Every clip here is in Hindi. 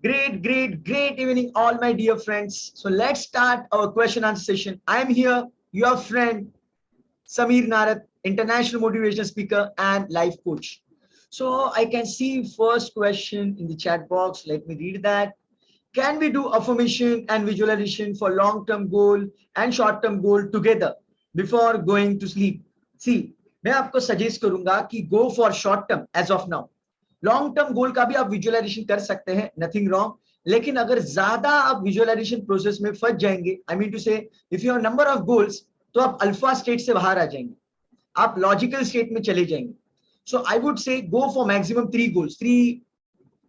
Great evening, all my dear friends. So let's start our question answer session. I am here, your friend Samir Narat, international motivational speaker and life coach. So I can see first question in the chat box. Let me read that. Can we do affirmation and visualization for long-term goal and short-term goal together before going to sleep? See, मैं आपको सजेस्ट करूंगा कि go for short term as of now. Long term goal का भी आप विजुअलाइजेशन कर सकते हैं, नथिंग रॉन्ग. लेकिन अगर ज्यादा आप विजुअलाइजेशन प्रोसेस में फंस जाएंगे, आई मीन टू से if you have number of goals, तो आप अल्फा स्टेट से बाहर आ जाएंगे, आप लॉजिकल स्टेट में चले जाएंगे. सो आई वुड से go for maximum 3 goals, 3,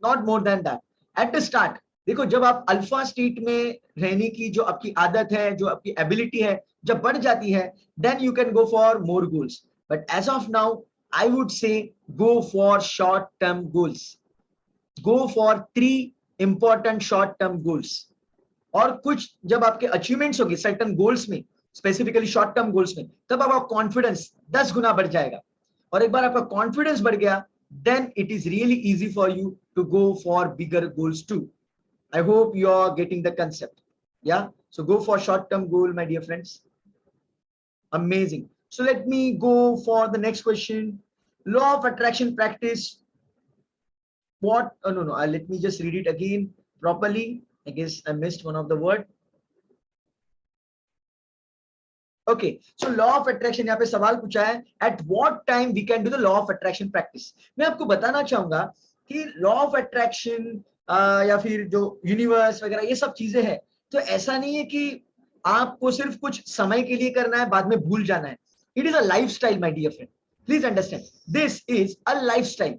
not more than that at the start. देखो, जब आप अल्फा स्टेट में रहने की जो आपकी आदत है, जो आपकी एबिलिटी है, जब बढ़ जाती है, then you can go for more goals. But as of now I would say go for short term goals. Go for 3 important short term goals. और कुछ जब आपके अचीवमेंट्स होंगे सर्टन गोल्स में, स्पेसिफिकली शॉर्ट टर्म गोल्स में, तब आपका कॉन्फिडेंस 10 गुना बढ़ जाएगा. और एक बार आपका कॉन्फिडेंस बढ़ गया, then it is really easy for you to go for bigger goals too. I hope you are getting the concept. Yeah, so go for short term goal, my dear friends. Amazing. So let me go for the next question. Law of attraction practice. What? Oh, no. Let me just read it again properly. I guess I missed one of the word. Okay. So law of attraction, यहाँ पे सवाल पूछा है. At what time we can do the law of attraction practice? मैं आपको बताना चाहूंगा कि law of attraction या फिर जो यूनिवर्स वगैरह ये सब चीजें हैं, तो ऐसा नहीं है कि आपको सिर्फ कुछ समय के लिए करना है, बाद में भूल जाना है. It is a lifestyle, my dear friend. Please understand, this is a lifestyle.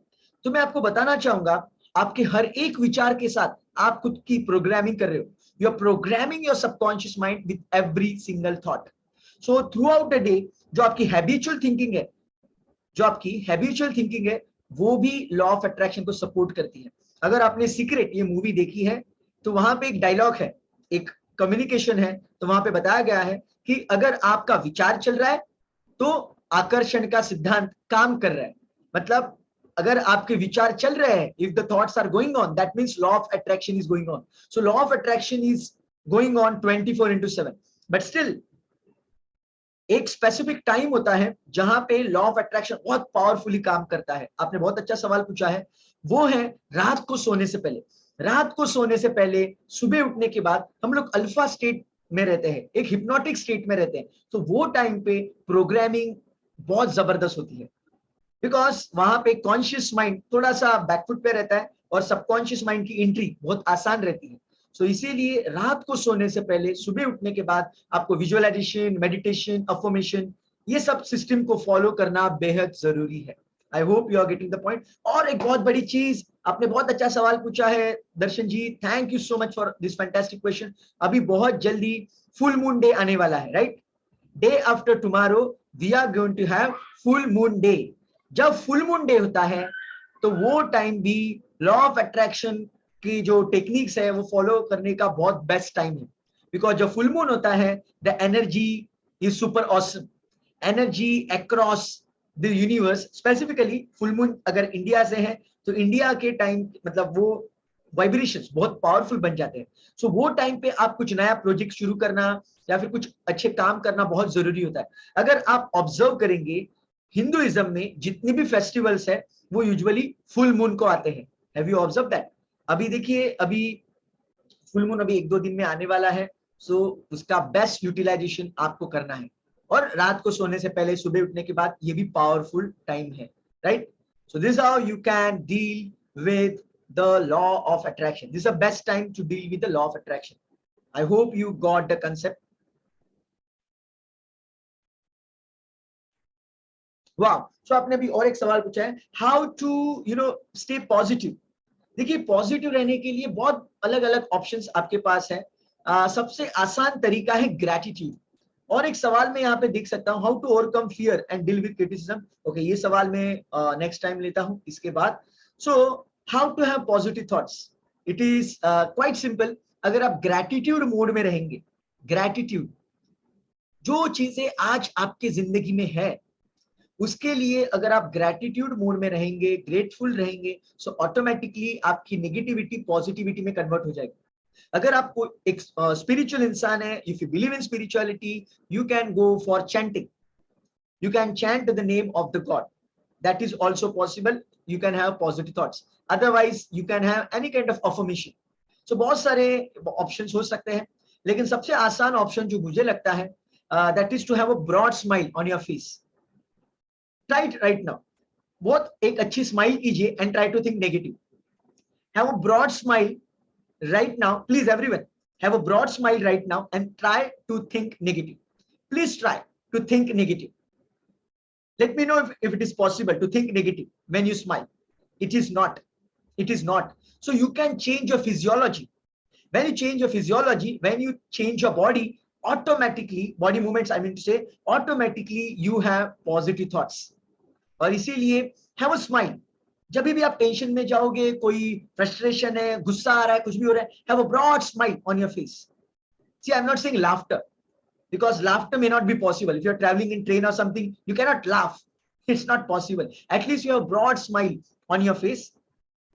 तो मैं आपको बताना चाहूंगा, आपके हर एक विचार के साथ आप खुद की प्रोग्रामिंग कर रहे हो. You R programming your subconscious mind with every single thought. So through out the day जो आपकी हैबिचुअल थिंकिंग है, वो भी लॉ ऑफ अट्रैक्शन को सपोर्ट करती है. अगर आपने सीक्रेट ये मूवी देखी है, तो वहां पे एक डायलॉग है, एक कम्युनिकेशन है, तो वहां पे बताया गया है कि अगर आपका विचार चल रहा है तो आकर्षण का सिद्धांत काम कर रहा है. मतलब अगर आपके विचार चल रहे हैं, if the thoughts are going on, that means law of attraction is going on. So law of attraction is going on 24/7. But still एक स्पेसिफिक टाइम होता है जहां पे लॉ ऑफ अट्रैक्शन बहुत पावरफुली काम करता है. आपने बहुत अच्छा सवाल पूछा है. वो है रात को सोने से पहले. रात को सोने से पहले सुबह उठने के बाद हम लोग अल्फा स्टेट में रहते हैं, एक हिप्नोटिक स्टेट में रहते हैं. तो वो टाइम पे प्रोग्रामिंग बहुत जबरदस्त होती है, बिकॉज वहां पे कॉन्शियस माइंड थोड़ा सा बैकफुट पे रहता है और सबकॉन्शियस माइंड की एंट्री बहुत आसान रहती है. सो इसीलिए रात को सोने से पहले सुबह उठने के बाद आपको विजुअलाइजेशन, मेडिटेशन, अफर्मेशन, ये सब सिस्टम को फॉलो करना बेहद जरूरी है. I hope you are getting the point. और एक बहुत बड़ी चीज, आपने बहुत अच्छा सवाल पूछा है Darshan ji, thank you so much for this fantastic question. अभी बहुत जल्दी फुल मून डे आने वाला है, right? Day after tomorrow we are going to have full moon day. जब फुल मून डे होता है तो वो टाइम भी लॉ ऑफ अट्रैक्शन की जो टेक्निक्स है वो फॉलो करने का बहुत बेस्ट टाइम है. बिकॉज जब फुल मून होता है, the energy is super awesome. Energy across the universe, specifically full moon अगर इंडिया से है तो इंडिया के टाइम मतलब वो वाइब्रेशंस बहुत पावरफुल बन जाते हैं. सो वो टाइम पे आप कुछ नया प्रोजेक्ट शुरू करना या फिर कुछ अच्छे काम करना बहुत जरूरी होता है. अगर आप ऑब्जर्व करेंगे, हिंदुइज्म में जितने भी फेस्टिवल्स है वो यूजुअली फुल मून को आते हैं. Have you observe that? अभी देखिए, अभी फुल मून अभी 1-2 दिन में आने वाला है. सो उसका बेस्ट यूटिलाइजेशन आपको करना है. और रात को सोने से पहले सुबह उठने के बाद ये भी पावरफुल टाइम है, right? So this how you can deal with the law of attraction. This is the best time to deal with the law of attraction. I hope you got the concept. वाह. सो आपने अभी और एक सवाल पूछा है, हाउ टू स्टे पॉजिटिव. देखिए, पॉजिटिव रहने के लिए बहुत अलग अलग ऑप्शंस आपके पास है. सबसे आसान तरीका है ग्रैटिट्यूड. और एक सवाल मैं यहाँ पे देख सकता हूँ, how to overcome fear and deal with criticism. Okay, ये सवाल मैं नेक्स्ट टाइम लेता हूँ इसके बाद. So how to have positive thoughts, it is quite simple. अगर आप ग्रैटिट्यूड मोड में रहेंगे, ग्रैटिट्यूड, जो चीजें आज आपके जिंदगी में है उसके लिए अगर आप ग्रेटिट्यूड मोड में रहेंगे, ग्रेटफुल रहेंगे, सो ऑटोमेटिकली आपकी नेगेटिविटी पॉजिटिविटी में कन्वर्ट हो जाएगी। अगर आपको एक स्पिरिचुअल इंसान है, if you believe in spirituality, you can go for chanting, you can chant the name of the god, that is also possible. You can have positive thoughts, otherwise you can have any kind of affirmation. So बहुत सारे options हो सकते हैं, लेकिन सबसे आसान option जो मुझे लगता है, that is to have a broad smile on your face. Try it right now. बहुत एक अच्छी smile कीजिए and try to think negative. Have a broad smile right now, please everyone, have a broad smile right now and try to think negative. Please try to think negative. Let me know if it is possible to think negative when you smile. It is not. It is not. So you can change your physiology. When you change your physiology, when you change your body, automatically, body movements, I mean to say, automatically you have positive thoughts. और इसीलिए have a smile. जब भी आप टेंशन में जाओगे, कोई फ्रस्ट्रेशन है, गुस्सा आ रहा है, कुछ भी हो रहा है, have a broad smile on your face. See, I'm not saying laughter, because laughter may not be possible. If you're traveling in train or something, you cannot laugh. It's not possible. At least you have a broad smile on your face,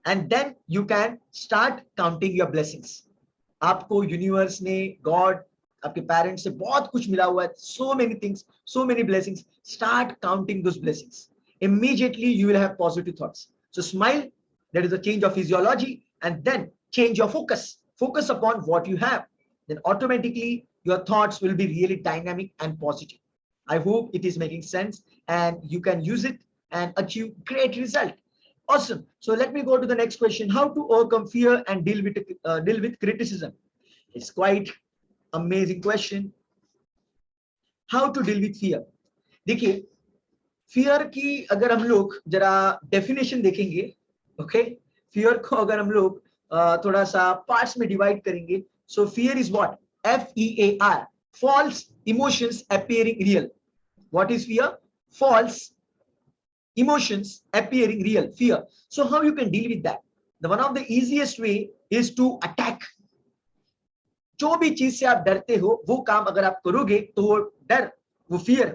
and then you can start counting your blessings. आपको यूनिवर्स ने, गॉड, आपके पेरेंट्स से बहुत कुछ मिला हुआ है, so many things, so many blessings. Start counting those blessings. Immediately you will have positive thoughts. So smile, that is a change of physiology, and then change your focus. Focus upon what you have. Then automatically your thoughts will be really dynamic and positive. I hope it is making sense and you can use it and achieve great result. Awesome. So let me go to the next question. How to overcome fear and deal with criticism? It's quite amazing question. How to deal with fear? देखिए, fear की अगर हम लोग जरा definition देखेंगे, okay? Fear को अगर हम लोग थोड़ा सा parts में divide करेंगे, so fear is what? F-E-A-R, false emotions appearing real. What is fear? False emotions appearing real, fear. So how you can deal with that? The one of the easiest way is to attack. जो भी चीज से आप डरते हो, वो काम अगर आप करोगे तो वो डर, वो fear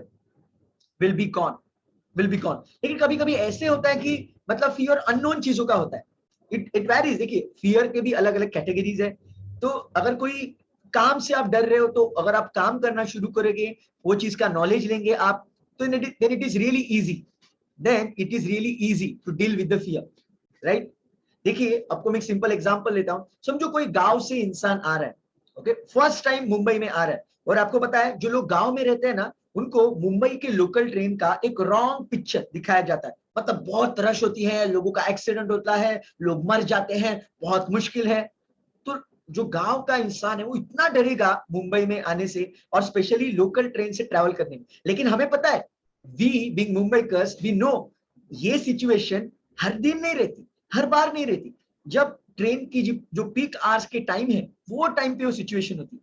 will be gone, will be gone. लेकिन कभी कभी ऐसे होता है कि मतलब fear unknown चीजों का होता है. It varies. देखिए, fear के भी अलग अलग कैटेगरीज है. तो अगर कोई काम से आप डर रहे हो, तो अगर आप काम करना शुरू करोगे, वो चीज का नॉलेज लेंगे आप, तो then it is really easy. Then it is really easy to deal with the fear, right? देखिए, आपको मैं एक सिंपल एग्जांपल लेता हूं. समझो कोई गांव से इंसान आ रहा है, ओके, फर्स्ट टाइम मुंबई में आ रहा है, और आपको पता है जो लोग गांव में रहते हैं ना, उनको मुंबई के लोकल ट्रेन का एक रॉन्ग पिक्चर दिखाया जाता है. मतलब बहुत रश होती है, लोगों का एक्सीडेंट होता है, लोग मर जाते हैं, बहुत मुश्किल है. तो जो गांव का इंसान है वो इतना डरेगा मुंबई में आने से, और स्पेशली लोकल ट्रेन से ट्रैवल करने में. लेकिन हमें पता है, we being Mumbaikars, we know ये सिचुएशन हर दिन नहीं रहती, हर बार नहीं रहती. जब ट्रेन की जो पीक आवर्स के टाइम है, वो टाइम पे वो सिचुएशन होती है.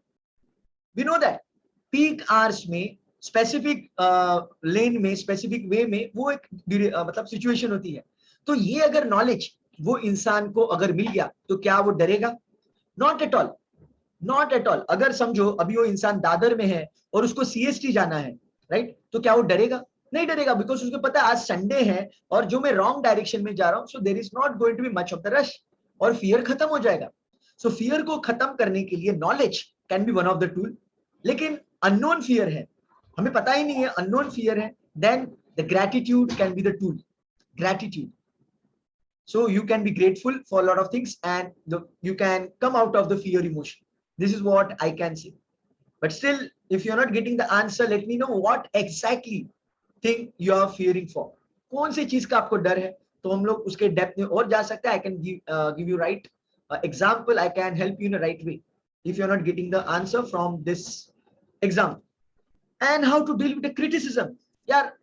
We know that peak hours में स्पेसिफिक लेन में, स्पेसिफिक वे में वो एक मतलब सिचुएशन होती है. तो ये अगर नॉलेज वो इंसान को अगर मिल गया, तो क्या वो डरेगा? Not at all, not at all. अगर समझो अभी वो इंसान दादर में है और उसको सीएसटी जाना है, राइट, तो क्या वो डरेगा? नहीं डरेगा, बिकॉज उसको पता है आज संडे है और जो मैं रॉन्ग डायरेक्शन में जा रहा हूं, so there is not going to be much of the rush, और फियर खत्म हो जाएगा. सो फियर को खत्म करने के लिए knowledge can be one of the tool. लेकिन अननोन फियर है, हमें पता ही नहीं है, अननोन फियर है, then the gratitude can be the tool. Gratitude. So you can be grateful for a lot of things, and you can come out of the fear emotion. This is what I can say. But still, if you're not getting the answer, let me know what exactly thing you are fearing for. कौन सी चीज का आपको डर है, तो हम लोग उसके डेप्थ में और जा सकते हैं. I can give you right example. I can help you in a right way if you're not getting the answer from this example. And how to deal with the criticism. यार,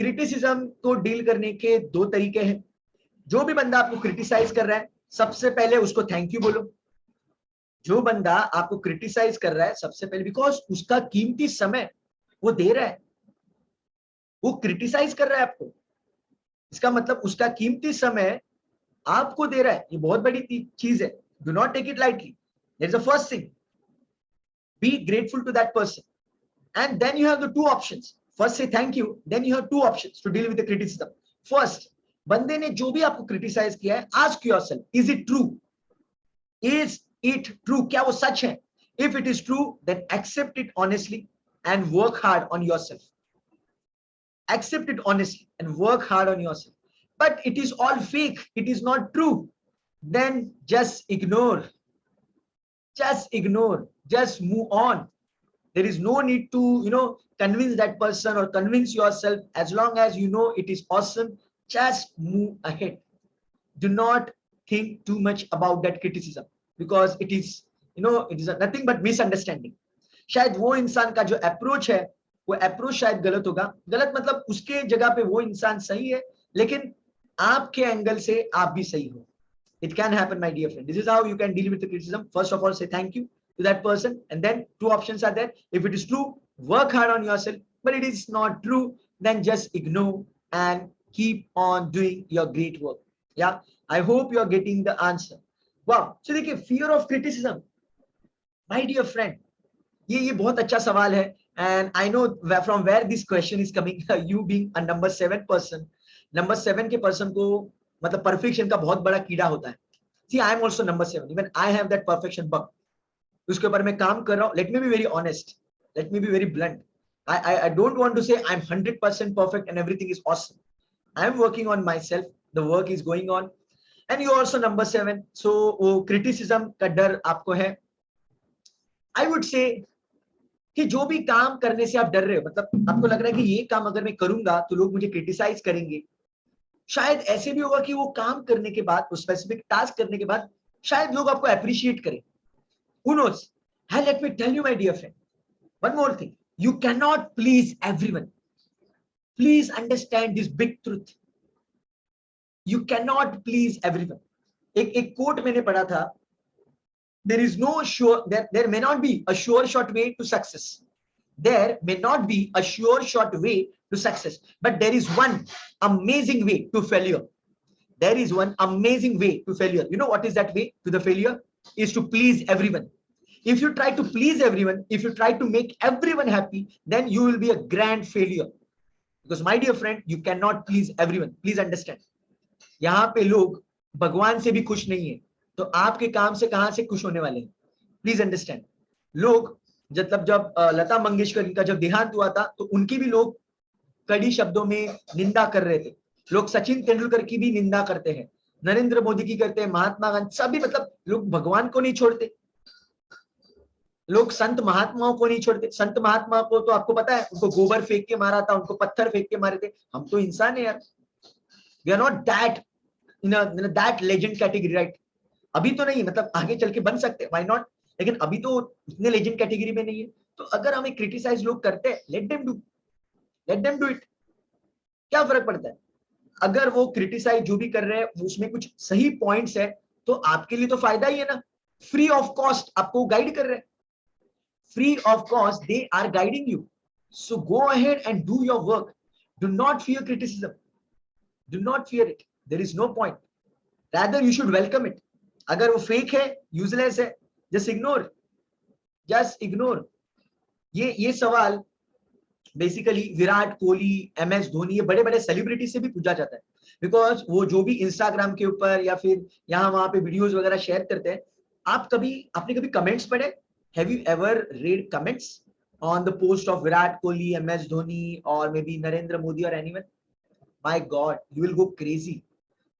criticism को deal करने के दो तरीके हैं. जो भी बंदा आपको क्रिटिसाइज कर रहा है, सबसे पहले उसको थैंक यू बोलो. जो बंदा आपको क्रिटिसाइज कर रहा है, सबसे पहले, बिकॉज उसका कीमती समय वो दे रहा है, वो क्रिटिसाइज कर रहा है आपको, इसका मतलब उसका कीमती समय आपको दे रहा है. ये बहुत बड़ी चीज है. Do not take it lightly. That is the first thing. Be grateful to that person, and then you have the two options. First say thank you, then you have two options to deal with the criticism. First, बंदे ने जो भी आपको criticize किया है, ask yourself, is it true? Is it true? क्या वो सच है? If it is true, then accept it honestly and work hard on yourself. Accept it honestly and work hard on yourself. But it is all fake, it is not true, then just ignore. Just ignore. Just move on. There is no need to, convince that person or convince yourself. As long as you know it is awesome, just move ahead. Do not think too much about that criticism, because it is, it is nothing but misunderstanding. शायद वो इंसान का जो अप्रोच है, वो अप्रोच शायद गलत होगा. गलत मतलब उसके जगह पे वो इंसान सही है, लेकिन आपके एंगल से आप भी सही हो. It can happen, my dear friend. This is how you can deal with the criticism. First of all, say thank you to that person, and then two options are there. If it is true, work hard on yourself. But it is not true, then just ignore and keep on doing your great work. Yeah, I hope you are getting the answer. Wow. So देखिए, fear of criticism, my dear friend, ये बहुत अच्छा सवाल है. And I know from where this question is coming. You being a number 7 person, number 7 के person को मतलब perfection का बहुत बड़ा कीड़ा होता है. See, I am also number 7. Even I have that perfection bug. उसके ऊपर मैं काम कर रहा हूँ. Let me be very honest. Let me be very blunt. I don't want to say I'm 100% perfect and everything is awesome. I am working on myself. The work is going on. And you also number 7. So वो criticism का डर आपको है. I would say कि जो भी काम करने से आप डर रहे हो, मतलब आपको लग रहा है कि ये काम अगर मैं करूंगा तो लोग मुझे क्रिटिसाइज करेंगे. शायद ऐसे भी होगा कि वो काम करने के बाद, उस स्पेसिफिक टास्क करने के बाद शायद लोग आपको अप्रिशिएट करें. Who knows? And let me tell you, my dear friend, one more thing. You cannot please everyone. Please understand this big truth. You cannot please everyone. एक कोट मैंने पढ़ा था. There is no sure, there may not be a sure short way to success. There may not be a sure short way to success, but there is one amazing way to failure. There is one amazing way to failure. You know what is that way to the failure? Is to please everyone. If you try to please everyone, if you try to make everyone happy, then you will be a grand failure. Because my dear friend, you cannot please everyone. Please understand. यहाँ पे लोग भगवान से भी खुश नहीं है, तो आपके काम से कहां से खुश होने वाले हैं? Please understand. लोग जब लता मंगेशकर का जब देहांत हुआ था, तो उनकी भी लोग कड़ी शब्दों में निंदा कर रहे थे. लोग सचिन तेंदुलकर की भी निंदा करते हैं, नरेंद्र मोदी की करते हैं, महात्मा गांधी, सभी, मतलब लोग भगवान को नहीं छोड़ते, लोग संत महात्माओं को नहीं छोड़ते. संत महात्मा को तो आपको पता है, उनको गोबर फेंक के मारा था, उनको पत्थर फेंक के मारे थे. हम तो इंसान है यार. We are not that in that legend category, right? अभी तो नहीं, मतलब आगे चल के बन सकते, व्हाई नॉट, लेकिन अभी तो उतने लेजेंड कैटेगरी में नहीं है. तो अगर हमें क्रिटिसाइज लोग करते हैं, लेट देम डू इट. क्या फर्क पड़ता है? अगर वो क्रिटिसाइज जो भी कर रहे हैं उसमें कुछ सही पॉइंट्स है, तो आपके लिए तो फायदा ही है ना. फ्री ऑफ कॉस्ट आपको गाइड कर रहे हैं. Free of cost they are guiding you. So go ahead and do your work. Do not fear criticism. Do not fear it. There is no point. Rather you should welcome it. अगर वो फेक है, यूजलेस है, जस्ट इग्नोर. ये सवाल बेसिकली विराट कोहली, MS धोनी, ये बड़े बड़े सेलिब्रिटी से भी पूछा जाता है. बिकॉज वो जो भी इंस्टाग्राम के ऊपर या फिर यहाँ वहां पे वीडियोस वगैरह शेयर करते हैं, आपने कभी कमेंट्स पढ़े? Have you ever read comments on the post of Virat Kohli, MS Dhoni, और मे बी नरेंद्र मोदी और anyone? My God, you will go crazy.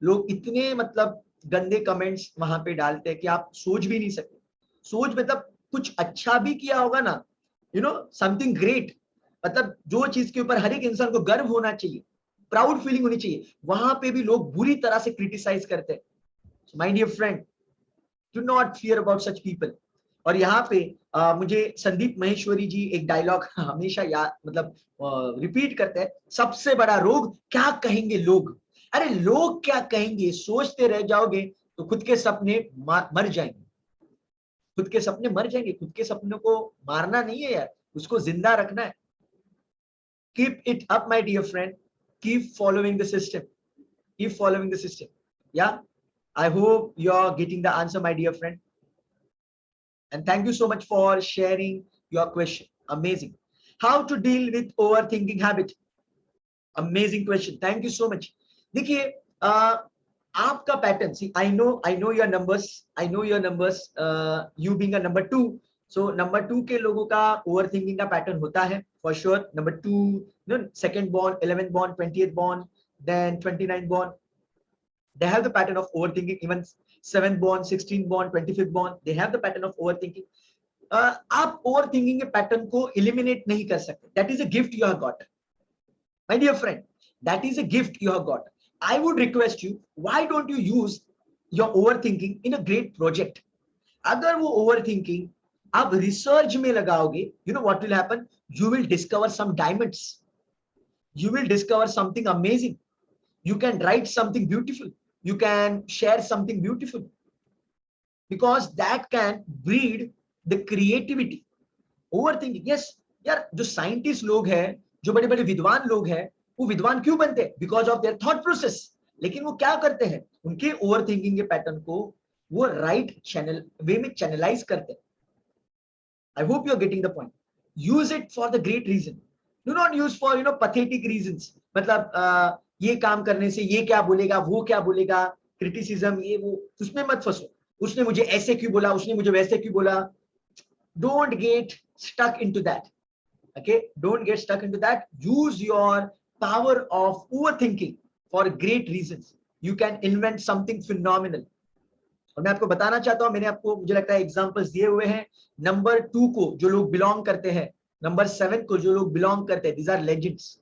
लोग इतने मतलब गंदे कमेंट्स वहां पे डालते हैं कि आप सोच भी नहीं सकते. सोच मतलब कुछ अच्छा भी किया होगा ना, समथिंग ग्रेट, मतलब जो चीज के ऊपर हर एक इंसान को गर्व होना चाहिए, प्राउड फीलिंग होनी चाहिए, वहां पे भी लोग बुरी तरह से क्रिटिसाइज करते हैं. My dear friend, do not fear about such people. और यहाँ पे मुझे संदीप महेश्वरी जी एक डायलॉग हमेशा याद, मतलब रिपीट करते हैं, सबसे बड़ा रोग क्या कहेंगे लोग. अरे लोग क्या कहेंगे सोचते रह जाओगे तो खुद के सपने मर जाएंगे. खुद के सपने मर जाएंगे. खुद के सपनों को मारना नहीं है यार, उसको जिंदा रखना है. Keep it up, my dear friend. Keep following the system. Keep following the system. Yeah, I hope you're getting the answer, my dear friend. And thank you so much for sharing your question. Amazing. How to deal with overthinking habit? Amazing question, thank you so much. देखिए आपका pattern, see I know your numbers, I know your numbers, you being a number 2, सो नंबर 2 के लोगों का ओवर थिंकिंग का पैटर्न होता है for sure. Number 2, no, second born, 11th born, 20th born, then 29th born, they have the pattern of overthinking. Even 7th born, 16th born, 25th born, they have the pattern of overthinking. आप overthinking के pattern को eliminate नहीं कर सकते. That is a gift you have got, my dear friend. That is a gift you have got. I would request you, why don't you use your overthinking in a great project? अगर वो overthinking आप research में लगाओगे, you know what will happen? You will discover some diamonds. You will discover something amazing. You can write something beautiful. You can share something beautiful, because that can breed the creativity. Overthinking, yes यार, जो साइंटिस्ट लोग हैं, जो बड़े बड़े विद्वान लोग हैं, वो विद्वान क्यों बनते हैं? Because of their thought process. लेकिन वो क्या करते हैं? उनके ओवर थिंकिंग के पैटर्न को वो राइट चैनल वे में चैनलाइज करते हैं। I hope you are getting the point. Use it for the great reason, do not use for pathetic reasons. मतलब ये काम करने से ये क्या बोलेगा, वो क्या बोलेगा, क्रिटिसिज्म, ये वो, उसमें मत फंसो। उसने मुझे ऐसे क्यों बोला, उसने मुझे वैसे क्यों बोला। Don't get stuck into that, okay? Don't get stuck into that. Use your power of overthinking for great reasons. You can invent something phenomenal. और मैं आपको बताना चाहता हूं, मैंने आपको, मुझे लगता है, एग्जांपल्स दिए हुए हैं। नंबर 2 को जो लोग बिलोंग करते हैं, नंबर 7 को जो लोग बिलोंग करते हैं, these are legends.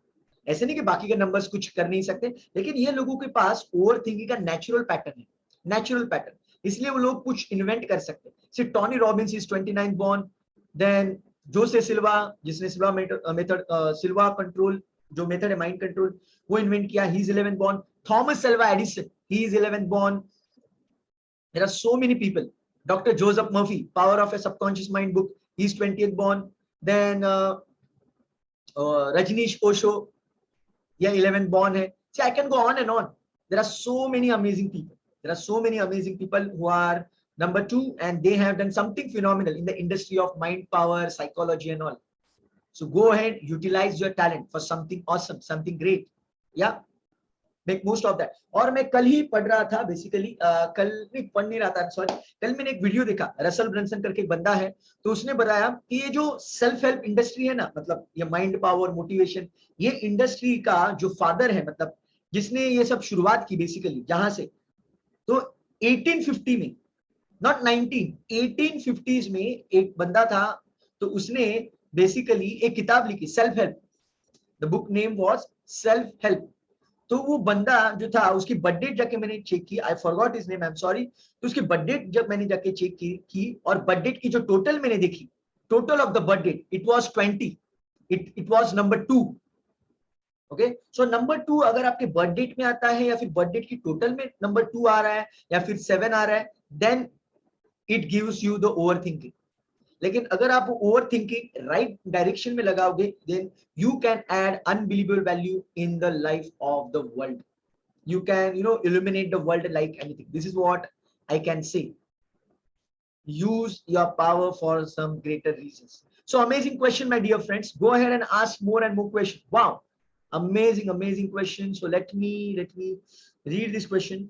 ऐसे नहीं कि बाकी के नंबर्स कुछ कर नहीं सकते, लेकिन ये लोगों के पास ओवर थिंकिंग का नेचुरल पैटर्न है, नेचुरल पैटर्न, इसलिए वो लोग कुछ इन्वेंट कर सकते हैं। See Tony Robbins is 29th born, then Jose Silva, जिसने सिल्वा मेथड, सिल्वा कंट्रोल जो मेथड है माइंड कंट्रोल, वो इन्वेंट किया, he is 11th born. Thomas Alva Edison, he is 11th born. There are so many people. Dr. Joseph Murphy, Power of a Subconscious Mind book, he is 20th born. Then Rajneesh Osho, yeah, 11th born hai. See, I can go on and on. There are so many amazing people. There are so many amazing people who are number 2, and they have done something phenomenal in the industry of mind power, psychology and all. So go ahead, utilize your talent for something awesome, something great. Yeah, make most of that. और मैं कल ही पढ़ रहा था, बेसिकली कल नहीं, पढ़ नहीं रहा था, सॉरी, कल मैंने एक वीडियो देखा, रसल ब्रंसन करके एक बंदा है, तो उसने बताया कि ये जो सेल्फ हेल्प इंडस्ट्री है ना, मतलब ये माइंड पावर, मोटिवेशन, ये इंडस्ट्री का जो फादर है, मतलब जिसने ये सब शुरुआत की बेसिकली, जहां से, तो 1850 में, नॉट 19, 1850s में एक बंदा था, तो उसने बेसिकली एक किताब लिखी, self help. The book name was self help. तो वो बंदा जो था, उसकी बर्थडे जाके मैंने चेक की, I forgot his name, I am sorry. तो उसकी बर्थडे जब मैंने जाके चेक की और बर्थडे की जो टोटल मैंने देखी, total of the birthday, it was 20, it was number 2। Okay, so number 2 अगर आपके बर्थडे में आता है, या फिर बर्थडे की टोटल में नंबर 2 आ रहा है, या फिर 7 आ रहा है, then it gives you the overthinking. लेकिन अगर आप ओवर थिंकिंग राइट डायरेक्शन में लगाओगे, then you can add unbelievable value in the life of the world. You can, illuminate the world like anything. This is what I can say. Use your power for some greater reasons. So amazing question, my dear friends. Go ahead and ask more and more questions. Wow, amazing question. So let me read this question.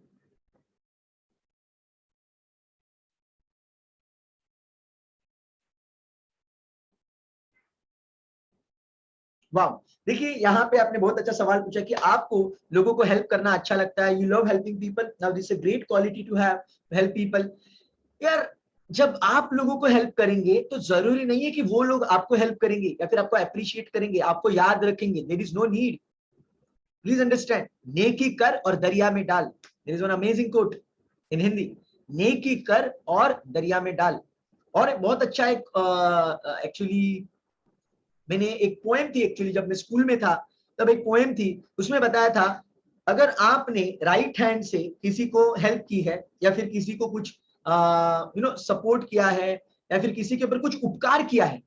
वाह, देखिए यहाँ पे आपने बहुत अच्छा सवाल पूछा कि आपको लोगों को हेल्प करना अच्छा लगता है, you love helping people. Now this is a great quality to have, help people. यार, जब आप लोगों को हेल्प करेंगे तो जरूरी नहीं है कि वो लोग आपको हेल्प करेंगे या फिर आपको अप्रिशिएट करेंगे, आपको याद रखेंगे। There is no need, please understand. नेकी कर और दरिया में डाल, there is one amazing quote in Hindi, नेकी कर और दरिया में डाल। और एक बहुत अच्छा एक एक्चुअली मैंने एक पोएम थी, एक्चुअली जब मैं स्कूल में था तब एक पोएम थी, उसमें बताया था, अगर आपने राइट हैंड से किसी को हेल्प की है, या फिर किसी को कुछ सपोर्ट किया है, या फिर किसी के ऊपर कुछ उपकार किया है,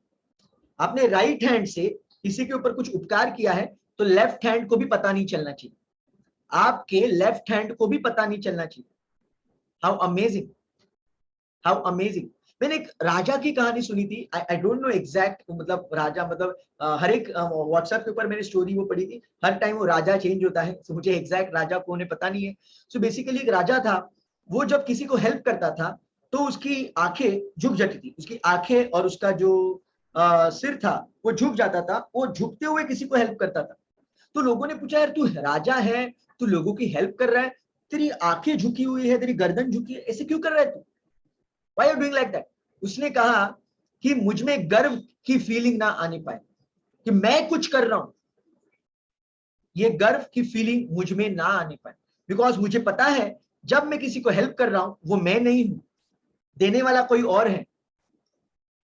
आपने राइट हैंड से किसी के ऊपर कुछ उपकार किया है, तो लेफ्ट हैंड को भी पता नहीं चलना चाहिए, आपके लेफ्ट हैंड को भी पता नहीं चलना चाहिए। How amazing, how amazing. मैंने एक राजा की कहानी सुनी थी, आई डोंट नो एग्जैक्ट, मतलब राजा मतलब हर एक व्हाट्सएप के ऊपर मैंने स्टोरी वो पढ़ी थी, हर टाइम वो राजा चेंज होता है, तो मुझे एग्जैक्ट राजा कौन है पता नहीं है। सो बेसिकली एक राजा था, वो जब किसी को हेल्प करता था तो उसकी आंखें झुक जाती थी, उसकी आंखें और उसका जो सिर था वो झुक जाता था, वो झुकते हुए किसी को हेल्प करता था। तो लोगों ने पूछा, यार तू राजा है, तू लोगों की हेल्प कर रहा है, तेरी आंखें झुकी हुई है, तेरी गर्दन झुकी है, ऐसे क्यों कर रहा है तू, why are doing like that? उसने कहा कि मुझ में गर्व की फीलिंग ना आने पाए कि मैं कुछ कर रहा हूं, ये गर्व की फीलिंग मुझ में ना आने पाए, बिकॉज मुझे पता है जब मैं किसी को हेल्प कर रहा हूं वो मैं नहीं हूं, देने वाला कोई और है,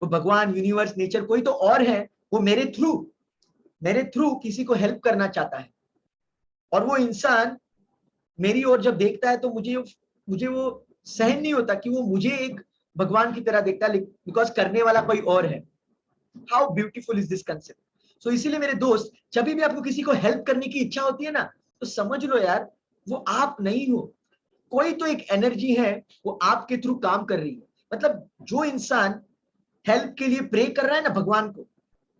वो भगवान, यूनिवर्स, नेचर कोई तो और है, वो मेरे थ्रू किसी को हेल्प करना चाहता है। और वो इंसान मेरी ओर जब देखता है तो मुझे वो सहन नहीं होता कि वो मुझे एक भगवान की तरह देखता है, बिकॉज करने वाला कोई और है। How beautiful is this concept. So इसीलिए मेरे दोस्त, जब भी आपको किसी को हेल्प करने की इच्छा होती है ना, तो समझ लो यार वो आप नहीं हो, कोई तो एक एनर्जी है वो आपके थ्रू काम कर रही है। मतलब जो इंसान हेल्प के लिए प्रे कर रहा है ना भगवान को,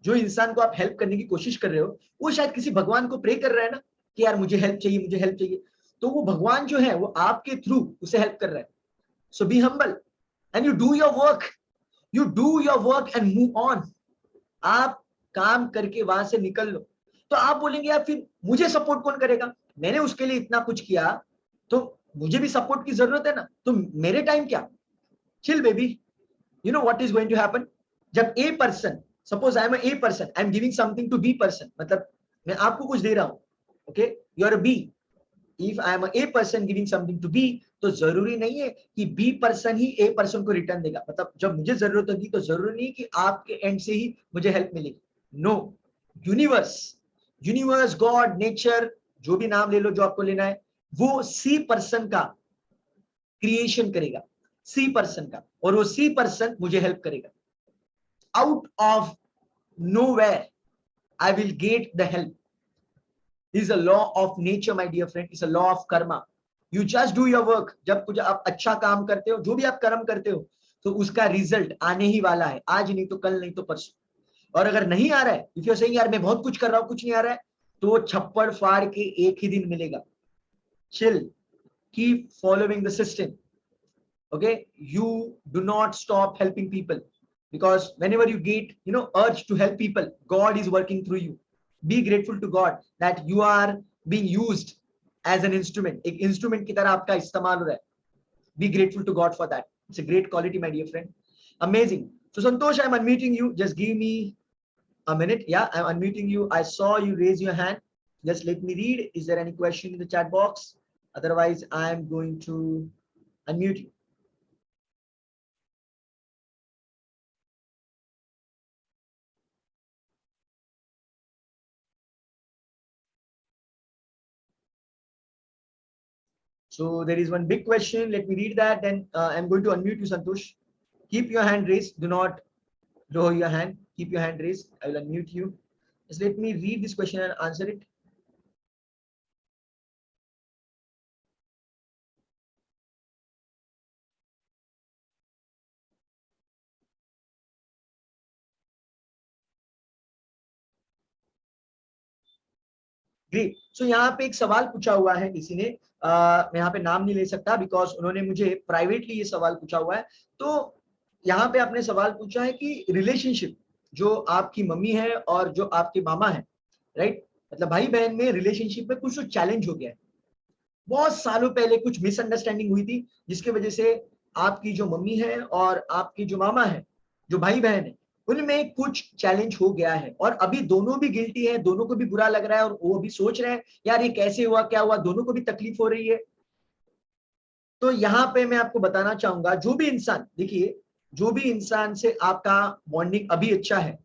जो इंसान को आप हेल्प करने की कोशिश कर रहे हो, वो शायद किसी भगवान को प्रे कर रहा है ना कि यार मुझे हेल्प चाहिए, मुझे हेल्प चाहिए, तो वो भगवान जो है वो आपके थ्रू उसे हेल्प कर रहा है। So be humble and you do your work, you do your work and move on. आप काम करके वहां से निकल लो। तो आप बोलेंगे यार फिर मुझे सपोर्ट कौन करेगा, मैंने उसके लिए इतना कुछ किया, तो मुझे भी सपोर्ट की जरूरत है ना, तो मेरे टाइम क्या। Chill baby, you know what is going to happen? जब A person, suppose I am A person, I am giving something to B person, मतलब मैं आपको कुछ दे रहा हूं, okay, you are a B, if I am A person giving something to B, तो जरूरी नहीं है कि बी पर्सन ही ए पर्सन को रिटर्न देगा, मतलब जब मुझे जरूरत होगी तो जरूरी नहीं कि आपके एंड से ही मुझे हेल्प मिलेगी। No, universe, universe, God, nature, जो भी नाम ले लो जो आपको लेना है, वो सी पर्सन का क्रिएशन करेगा, सी पर्सन का, और वो सी पर्सन मुझे हेल्प करेगा। Out of nowhere I will get the help. This is a law of nature, my dear friend. It's a law of karma. You just do your work. जब कुछ आप अच्छा काम करते हो, जो भी आप कर्म करते हो, तो उसका रिजल्ट आने ही वाला है, आज नहीं तो कल, नहीं तो परसों। और अगर नहीं आ रहा है, इफ यू सेइंग यार मैं बहुत कुछ कर रहा हूं कुछ नहीं आ रहा है, तो छप्पड़ फाड़ के एक ही दिन मिलेगा। Chill, keep following the system, okay, you do not stop helping people, because whenever you get urge to help people, God is working through you. Be grateful to God that you are being used as an instrument, एक instrument की तरह आपका इस्तेमाल हो रहा है। Be grateful to God for that. It's a great quality, my dear friend. Amazing. So Santosh, I'm unmuting you, just give me a minute. Yeah, I'm unmuting you. I saw you raise your hand, just let me read. Is there any question in the chat box? Otherwise I'm going to unmute you. So there is one big question. Let me read that. Then I'm going to unmute you, Santosh. Keep your hand raised. Do not lower your hand. Keep your hand raised. I will unmute you. Just let me read this question and answer it. Great. So यहाँ पे एक सवाल पूछा हुआ है किसी ने, मैं यहाँ पे नाम नहीं ले सकता बिकॉज उन्होंने मुझे प्राइवेटली ये सवाल पूछा हुआ है। तो यहाँ पे आपने सवाल पूछा है कि रिलेशनशिप जो आपकी मम्मी है और जो आपके मामा है, राइट, मतलब भाई बहन में रिलेशनशिप में कुछ तो चैलेंज हो गया है। बहुत सालों पहले कुछ मिसअंडरस्टैंडिंग हुई थी, जिसकी वजह से आपकी जो मम्मी है और आपकी जो मामा है, जो भाई बहन है, उनमें कुछ चैलेंज हो गया है, और अभी दोनों भी गिल्टी है, दोनों को भी बुरा लग रहा है, और वो भी सोच रहे हैं यार ये कैसे हुआ, क्या हुआ, दोनों को भी तकलीफ हो रही है। तो यहाँ पे मैं आपको बताना चाहूंगा, जो भी इंसान, देखिए, जो भी इंसान से आपका बॉन्डिंग अभी अच्छा है,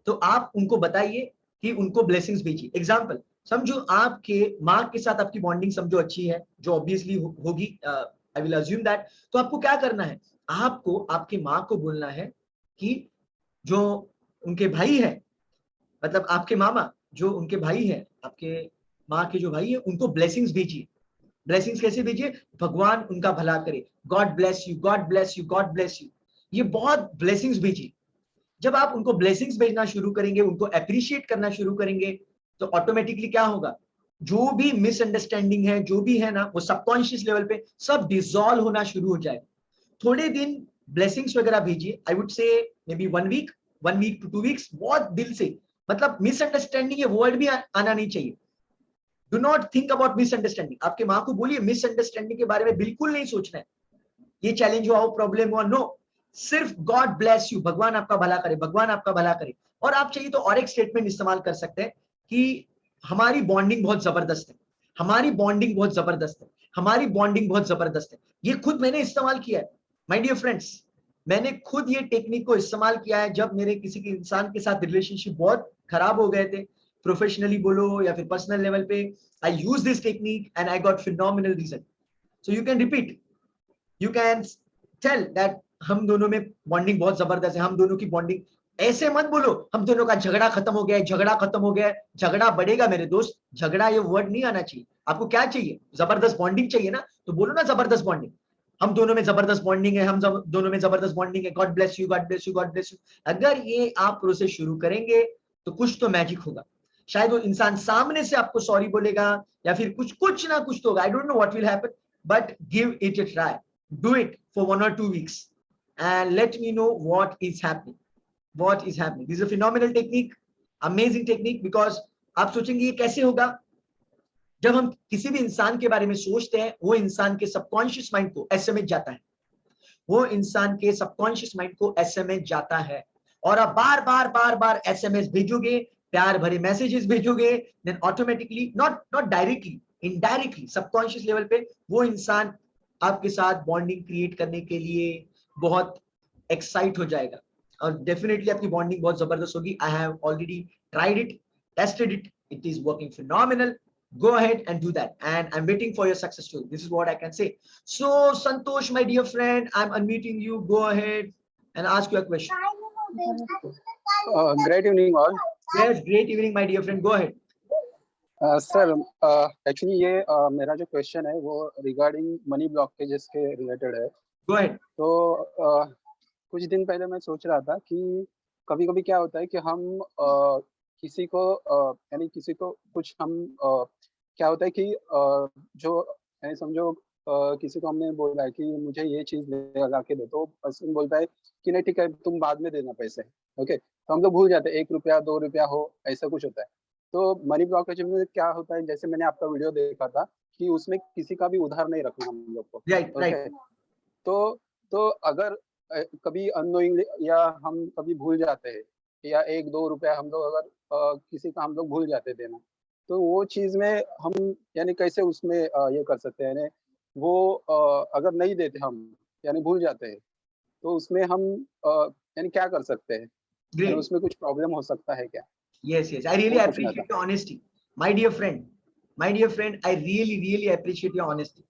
तो आप उनको बताइए कि उनको ब्लेसिंग्स भेजिए। एग्जाम्पल समझो, आपके माँ के साथ आपकी बॉन्डिंग समझो अच्छी है, जो ऑब्वियसली होगी, आई विल अज्यूम दैट। तो आपको क्या करना है, आपको आपके माँ को बोलना है कि जो उनके भाई है, मतलब आपके मामा जो उनके भाई है, आपके माँ के जो भाई है, उनको ब्लेसिंग्स भेजिए। ब्लेसिंग्स कैसे भेजिए, भगवान उनका भला करे, God bless you, God bless you, God bless you. ये बहुत ब्लेसिंग्स भेजिए। जब आप उनको ब्लेसिंग्स भेजना शुरू करेंगे, उनको अप्रिशिएट करना शुरू करेंगे, तो ऑटोमेटिकली क्या होगा, जो भी मिसअंडरस्टैंडिंग है, जो भी है ना, वो सबकॉन्शियस लेवल पे सब डिसॉल्व होना शुरू हो जाएगा। थोड़े दिन ब्लेसिंग्स वगैरह भेजिए, I would say maybe 1 week to 2 weeks, बहुत दिल से, मतलब मिसअंडरस्टैंडिंग ये वर्ड भी आना नहीं चाहिए। Do not think about misunderstanding. आपके माँ को बोलिए मिसअंडरस्टैंडिंग के बारे में बिल्कुल नहीं सोचना है, ये चैलेंज हुआ, वो प्रॉब्लम हुआ, नो, सिर्फ गॉड ब्लेस यू, भगवान आपका भला करे, भगवान आपका भला करे। और आप चाहिए तो और एक स्टेटमेंट इस्तेमाल कर सकते हैं कि हमारी बॉन्डिंग बहुत जबरदस्त है, हमारी बॉन्डिंग बहुत जबरदस्त है, हमारी बॉन्डिंग बहुत जबरदस्त है। ये खुद मैंने इस्तेमाल किया है माय डियर फ्रेंड्स, मैंने खुद ये टेक्निक को इस्तेमाल किया है जब मेरे किसी के इंसान के साथ रिलेशनशिप बहुत खराब हो गए थे, प्रोफेशनली बोलो या फिर पर्सनल लेवल पे। I use this technique and I got phenomenal result. So you can repeat, you can tell that हम दोनों में बॉन्डिंग बहुत जबरदस्त है, हम दोनों की बॉन्डिंग, ऐसे मत बोलो हम दोनों का झगड़ा खत्म हो गया है, झगड़ा खत्म हो गया है, झगड़ा बढ़ेगा मेरे दोस्त, झगड़ा ये वर्ड नहीं आना चाहिए। आपको क्या चाहिए, जबरदस्त बॉन्डिंग चाहिए ना, तो बोलो ना जबरदस्त बॉन्डिंग, हम दोनों में जबरदस्त बॉन्डिंग है, हम दोनों में जबरदस्त बॉन्डिंग है, God bless you, God bless you, God bless you. अगर ये आप प्रोसेस शुरू करेंगे तो कुछ तो मैजिक होगा। शायद वो इंसान सामने से आपको सॉरी बोलेगा या फिर कुछ ना कुछ तो होगा, I don't know what will happen, but give it a try, do it for 1 or 2 weeks and let me know what is happening, what is happening. This is a phenomenal technique, amazing technique, because आप सोचेंगे ये कैसे होगा, जब हम किसी भी इंसान के बारे में सोचते हैं वो इंसान के सबकॉन्शियस माइंड को एसएमएस जाता है, वो इंसान के सबकॉन्शियस माइंड को एसएमएस जाता है, और आप बार बार बार बार एसएमएस भेजोगे, प्यार भरे मैसेजेस भेजोगे, then automatically, not directly, indirectly subconscious level पे वो इंसान आपके साथ बॉन्डिंग क्रिएट करने के लिए बहुत एक्साइट हो जाएगा, और डेफिनेटली आपकी बॉन्डिंग बहुत जबरदस्त होगी। I have already tried it, tested it, it is working phenomenal. Go ahead and do that, and I'm waiting for your success story. This is what I can say. So Santosh, my dear friend, I'm unmuting you. Go ahead and ask your question. Great evening all. Yes, great evening, my dear friend. Go ahead. Sir actually ये मेरा जो क्वेश्चन है वो रिगार्डिंग मनी ब्लॉकेजेस के रिलेटेड है। Go ahead. तो कुछ दिन पहले मैं सोच रहा था कि कभी कभी क्या होता है कि हम किसी को यानी किसी को कुछ हम क्या होता है कि जो यानी समझो किसी को हमने बोला है कि मुझे ये चीज लगा के दे, तो पर्सन बोलता है कि नहीं ठीक है तुम बाद में देना पैसे, ओके, तो हम लोग भूल जाते हैं, 1 रुपया 2 रुपया हो ऐसा कुछ होता है। तो मनी ब्लॉकेज में क्या होता है, जैसे मैंने आपका वीडियो देखा था कि उसमें किसी का भी उधार नहीं रखना हम लोग को, Right. तो अगर कभी अननोइंगली या हम कभी भूल जाते हैं या 1-2 रुपया हम लोग अगर किसी का हम लोग भूल जाते देना, तो वो चीज में हम यानी कैसे उसमें ये कर सकते हैं, यानी वो अगर नहीं देते हम यानी भूल जाते हैं, तो उसमें हम यानी क्या कर सकते हैं, यानी उसमें कुछ प्रॉब्लम हो सकता है क्या? Yes, I really appreciate your honesty, my dear friend. I really appreciate your honesty.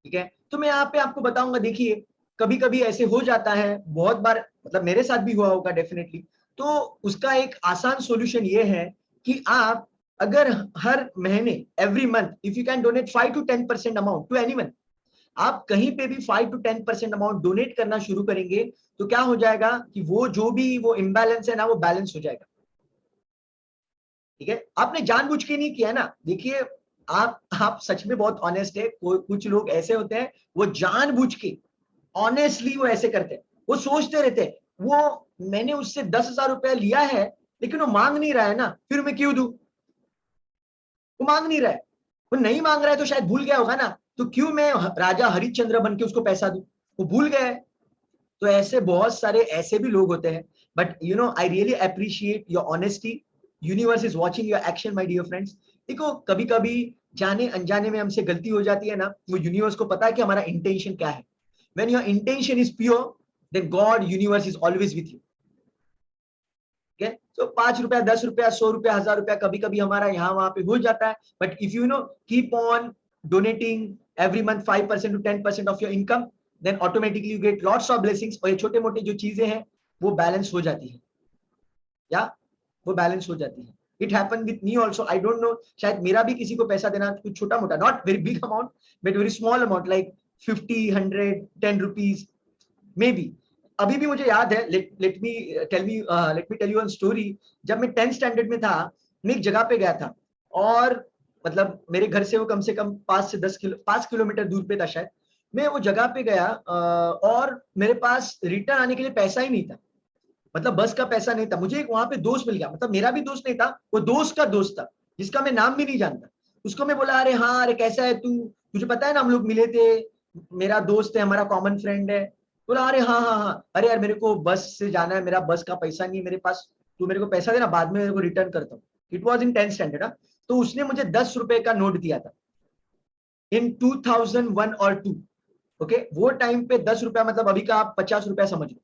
ठीक है, तो मैं यहाँ पे आपको बताऊंगा, देखिए कभी कभी ऐसे हो जाता है, बहुत बार, मतलब मेरे साथ भी हुआ होगा डेफिनेटली। तो उसका एक आसान सॉल्यूशन ये है कि आप अगर हर महीने, every month, if you can donate 5 to 10% amount to anyone, आप कहीं पे भी 5 to 10% अमाउंट डोनेट करना शुरू करेंगे, तो क्या हो जाएगा कि वो जो भी वो इम्बैलेंस है ना, वो बैलेंस हो जाएगा। ठीक है, आपने जानबूझ के नहीं किया ना, देखिए आप सच में बहुत ऑनेस्ट है। कुछ लोग ऐसे होते हैं, वो जानबूझ के ऑनेस्टली वो ऐसे करते हैं, वो सोचते रहते हैं, वो मैंने उससे 10,000 रुपया लिया है लेकिन वो मांग नहीं रहा है ना, फिर मैं क्यों दूं, वो मांग नहीं रहा है, वो नहीं मांग रहा है तो शायद भूल गया होगा ना, तो क्यों मैं राजा हरिश्चंद्र बन के उसको पैसा दूं, वो भूल गया है। तो ऐसे बहुत सारे ऐसे भी लोग होते हैं, but you know I really appreciate your honesty. Universe is watching your action my dear friends. देखो कभी कभी जाने अनजाने में हमसे गलती हो जाती है ना, वो यूनिवर्स को पता है कि हमारा इंटेंशन क्या है। When your intention is pure, then God universe is always with you. ठीक है, तो 5 रुपया 10 रुपया 100 रुपया 1000 रुपया कभी कभी हमारा यहाँ वहां पे हो जाता है, but if you know keep on donating every month 5% to 10% of your income, then automatically you get lots of blessings, और ये छोटे मोटे जो चीजें हैं वो बैलेंस हो जाती है, या वो बैलेंस हो जाती है। It happen with me also, I don't know, शायद मेरा भी किसी को पैसा देना कुछ छोटा मोटा, not very big amount but very small amount, like 50, 100, 10 rupees may be, अभी भी मुझे याद है, let me tell you one story. जब मैं 10th स्टैंडर्ड में था, मैं एक जगह पे गया था, और मतलब मेरे घर से वो कम से कम 5 किलोमीटर दूर पे था शायद। मैं वो जगह पे गया, और मेरे पास रिटर्न आने के लिए पैसा ही नहीं था, मतलब बस का पैसा नहीं था। मुझे एक वहां पे दोस्त मिल गया, मतलब मेरा भी दोस्त नहीं था, वो दोस्त का दोस्त था, जिसका मैं नाम भी नहीं जानता। उसको मैं बोला, अरे हाँ, अरे कैसा है तू, तुझे पता है ना हम लोग मिले थे, मेरा दोस्त है, हमारा कॉमन फ्रेंड है। बोला, अरे हाँ हाँ हाँ, अरे यार मेरे को बस से जाना है, मेरा बस का पैसा नहीं है मेरे पास, तू मेरे को पैसा देना, बाद में मेरे को रिटर्न करता हूँ। It was in 10th standard. तो उसने मुझे 10 रुपए का नोट दिया था इन 2001 और 2। ओके, वो टाइम पे 10 रुपया मतलब अभी का आप 50 रुपया समझ लो।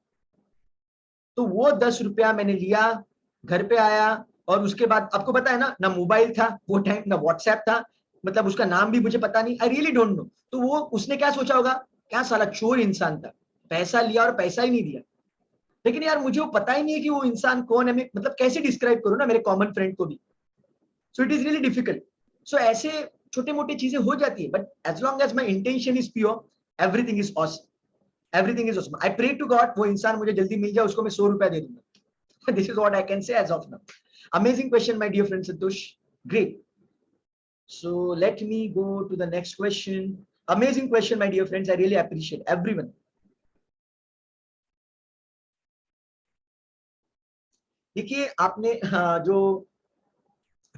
तो वो 10 रुपया मैंने लिया, घर पे आया, और उसके बाद आपको पता है ना मोबाइल था वो टाइम, ना व्हाट्सएप था, मतलब उसका नाम भी मुझे पता नहीं, आई रियली डोंट नो। तो वो उसने क्या सोचा होगा, क्या साला चोर इंसान था, पैसा लिया और पैसा ही नहीं दिया। लेकिन यार मुझे वो पता ही नहीं है कि वो इंसान कौन है, मैं मतलब कैसे डिस्क्राइब करूं ना मेरे कॉमन फ्रेंड को भी। So it is really difficult. So ऐसे छोटे मोटे चीजें हो जाती है, but as long as my intention is pure, everything is awesome, everything is awesome. I pray to God वो इंसान मुझे जल्दी मिल जाए, उसको मैं 100 रुपया दे दूंगा। This is what I can say as of now. Amazing question, my dear friend Santosh. Great. So let me go to the next question. Amazing question, my dear friends. I really appreciate everyone. देखिए आपने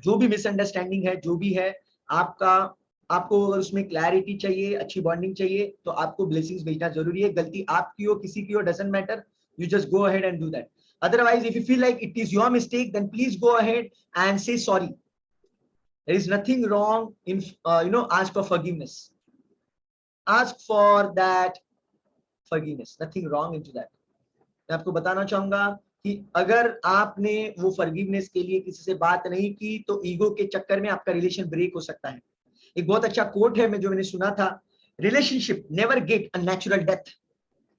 जो भी मिसअंडरस्टैंडिंग है, जो भी है आपका, आपको अगर उसमें क्लैरिटी चाहिए, अच्छी बॉन्डिंग चाहिए, तो आपको ब्लेसिंग्स भेजना जरूरी है। गलती आपकी हो, किसी की हो, doesn't matter, you just go ahead and do that. Otherwise, if you feel like it is your mistake, then please go ahead and say sorry. There is nothing wrong in ask for forgiveness, ask for that forgiveness, nothing wrong into that. मैं आपको बताना चाहूंगा कि अगर आपने वो फॉरगिवनेस के लिए किसी से बात नहीं की, तो ईगो के चक्कर में आपका रिलेशन ब्रेक हो सकता है। एक बहुत अच्छा कोट है मैं जो मैंने सुना था, relationship never get a natural death.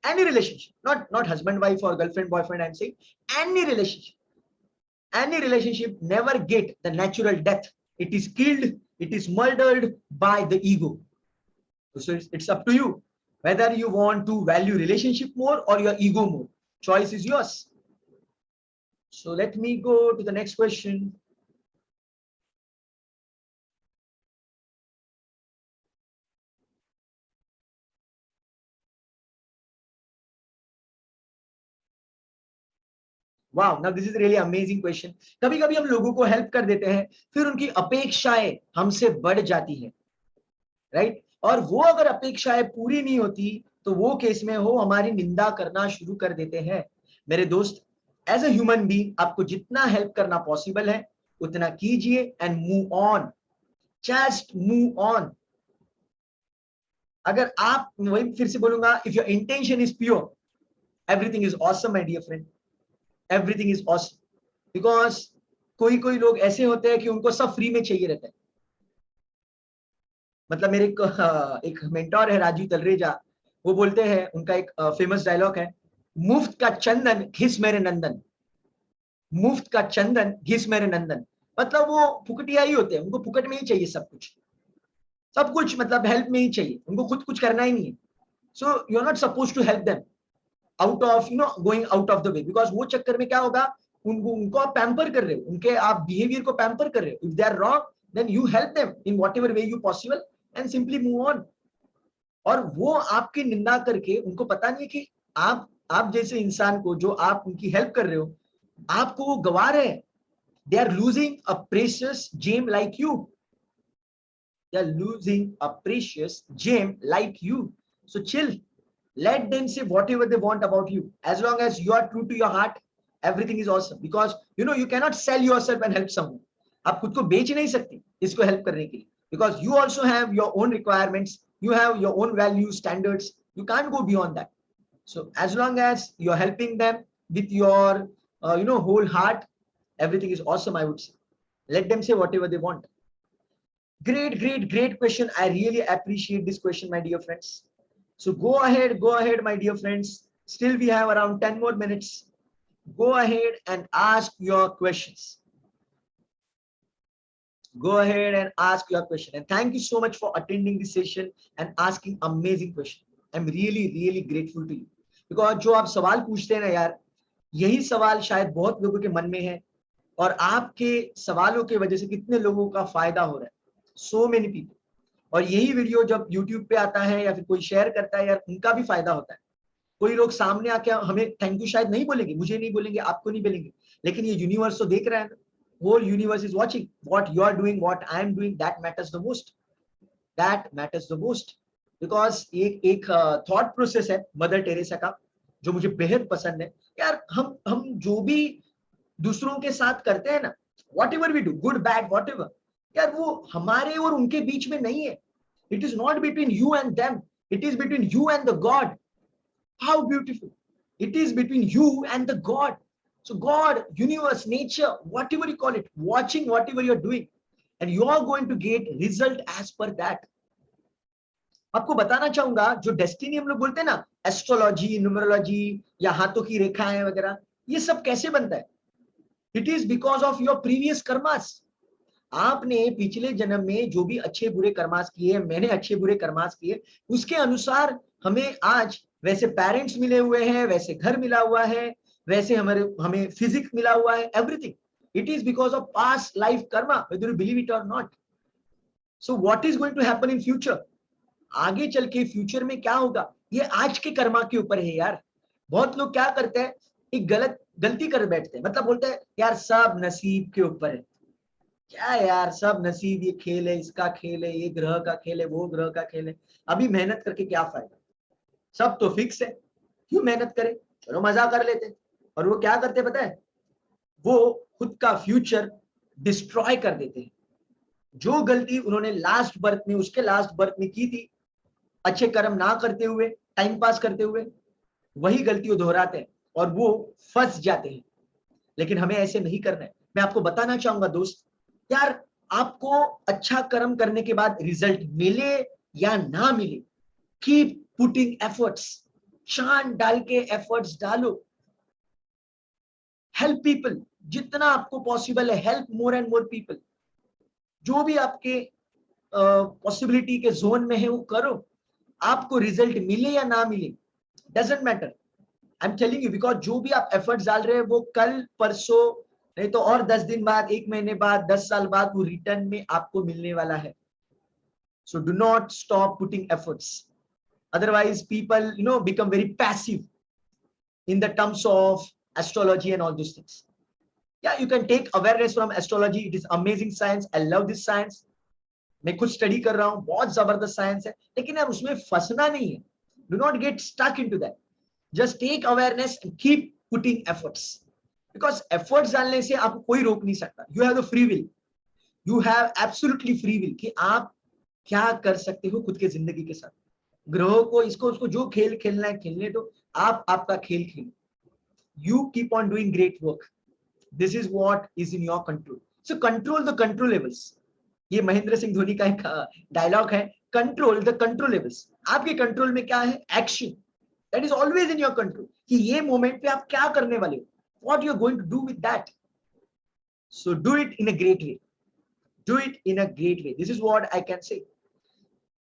Any relationship, not husband wife और girlfriend boyfriend, I am saying any relationship never get the natural death. It is killed, it is murdered by the ego. So it's up to you whether you want to value relationship more or your ego more. Choice is yours. So let me go to the next question. Wow, now this is really amazing question. कभी कभी हम लोगों को हेल्प कर देते हैं, फिर उनकी अपेक्षाएं हमसे बढ़ जाती हैं, राइट? और वो अगर अपेक्षाएं पूरी नहीं होती, तो वो केस में हो हमारी निंदा करना शुरू कर देते हैं। मेरे दोस्त, एज अ ह्यूमन बीइंग आपको जितना हेल्प करना पॉसिबल है उतना कीजिए and move on, just move on. अगर आप, वही फिर से बोलूंगा, if your intention is pure, everything is awesome my dear friend, everything is awesome. Because कोई कोई लोग ऐसे होते हैं कि उनको सब फ्री में चाहिए रहता है। मतलब मेरे एक मेंटोर है राजू तलरेजा, वो बोलते हैं, उनका एक फेमस डायलॉग है, मुफ्त का चंदन घिस मेरे नंदन, मुफ्त का चंदन घिस मेरे नंदन। मतलब वो फुकटिया ही होते हैं, उनको फुकट में ही चाहिए सब कुछ, सब कुछ मतलब हेल्प में ही चाहिए, उनको खुद कुछ करना ही नहीं है। So you are not suppose to help them out of going out of the way, because वो चक्कर में क्या होगा, उनको आप पैम्पर कर रहे हो, उनके आप बिहेवियर को पैम्पर कर रहे हो। If they are wrong, then you help them in whatever way you possible and simply move on. और वो आपकी निंदा करके, उनको पता नहीं है कि आप जैसे इंसान को जो आप उनकी हेल्प कर रहे हो, आपको वो गवा रहे हैं। They are losing a precious gem like you, they are losing a precious gem like you. So chill, let them say whatever they want about you, as long as you are true to your heart, everything is awesome. Because you cannot sell yourself and help someone. आप खुद को बेच नहीं सकते इसको हेल्प करने के लिए, because you also have your own requirements, you have your own values, standards, you can't go beyond that. So as long as you're helping them with your whole heart, everything is awesome, I would say. Let them say whatever they want. Great question. I really appreciate this question, my dear friends. So go ahead, my dear friends. Still we have around 10 more minutes. Go ahead and ask your questions. Go ahead and ask your question. And thank you so much for attending this session and asking amazing questions. I'm really grateful to you. Because जो आप सवाल पूछते हैं ना यार, यही सवाल शायद बहुत लोगों के मन में है, और आपके सवालों की वजह से कितने लोगों का फायदा हो रहा है, सो मेनी पीपल। और यही वीडियो जब यूट्यूब पे आता है या फिर कोई शेयर करता है यार, उनका भी फायदा होता है। कोई लोग सामने आके हमें थैंक यू शायद नहीं बोलेंगे, मुझे नहीं बोलेंगे, आपको नहीं बोलेंगे, लेकिन ये यूनिवर्स तो देख रहा है ना, whole universe is watching what you are doing, what I am doing, that matters the most, that matters the most. Because एक थॉट प्रोसेस है मदर टेरेसा का जो मुझे बेहद पसंद है यार। हम जो भी दूसरों के साथ करते हैं ना, whatever we do, good bad whatever, यार वो हमारे और उनके बीच में नहीं है। It is not between you and them, it is between you and the God. How beautiful, it is between you and the God. So God, universe, nature, whatever you call it, watching whatever you're doing, and you are going to get result as per that. आपको बताना चाहूंगा, जो डेस्टिनी हम लोग बोलते हैं ना, एस्ट्रोलॉजी, न्यूमरोलॉजी या हाथों की रेखाएं वगैरह, ये सब कैसे बनता है? It is because of your previous karmas. आपने पिछले जन्म में जो भी अच्छे बुरे कर्मास किए, मैंने अच्छे बुरे कर्मास किए, उसके अनुसार हमें आज वैसे पेरेंट्स मिले हुए हैं, वैसे घर मिला हुआ है, वैसे हमें फिजिक्स मिला हुआ है, everything. It is because of past life Karma, whether you believe it or not. So what is going to happen in future? आगे चल के फ्यूचर में क्या होगा, ये आज के कर्मा के ऊपर है यार। बहुत लोग क्या करते हैं, एक गलती कर बैठते हैं, मतलब बोलते हैं यार सब नसीब के ऊपर है। क्या यार सब नसीब, ये खेल है, इसका खेल है, ये ग्रह का खेल है, वो ग्रह का खेल है, अभी मेहनत करके क्या फायदा, सब तो फिक्स है, क्यों मेहनत करें, चलो मजा कर लेते हैं। और वो क्या करते पता है, वो खुद का फ्यूचर डिस्ट्रॉय कर देते हैं। जो गलती उन्होंने लास्ट बर्थ में, उसके लास्ट बर्थ में की थी, अच्छे कर्म ना करते हुए, टाइम पास करते हुए, वही गलती वो दोहराते हैं और वो फंस जाते हैं। लेकिन हमें ऐसे नहीं करना है। मैं आपको बताना चाहूंगा दोस्त, यार आपको अच्छा कर्म करने के बाद रिजल्ट मिले या ना मिले, कीप पुटिंग एफर्ट्स, चांद डाल के एफर्ट्स डालो। हेल्प पीपल, जितना आपको पॉसिबल है, help more and more people. जो भी आपके पॉसिबिलिटी के जोन में है वो करो। आपको रिजल्ट मिले या ना मिले, doesn't matter, I am telling you, because जो भी आप एफर्ट्स डाल रहे हैं वो कल परसों नहीं तो और 10 दिन बाद, 1 महीने बाद, 10 साल बाद वो रिटर्न में आपको मिलने वाला है। So do not stop putting efforts, otherwise people become very passive in the terms of astrology and all those things. Yeah, you can take awareness from astrology, it is amazing science, I love this science, मैं खुद स्टडी कर रहा हूं, बहुत जबरदस्त साइंस है, लेकिन यार उसमें फंसना नहीं है। Do not get stuck into that, just take awareness and keep putting efforts, because efforts डालने से आपको कोई रोक नहीं सकता। You have the free will, you have absolutely free will कि आप क्या कर सकते हो खुद के जिंदगी के साथ। ग्रहों को, इसको उसको जो खेल खेलना है खेलने दो, आप आपका खेल खेलो। You keep on doing great work, this is what is in your control. So control the controllables, ये महेंद्र सिंह धोनी का एक डायलॉग है, कंट्रोल द कंट्रोलेबल्स। आपके कंट्रोल में क्या है, action, that is always in your control, कि ये मोमेंट पे आप क्या करने वाले हो, what you are going to do with that. So do it in a great way, do it in a great way, this is what I can say.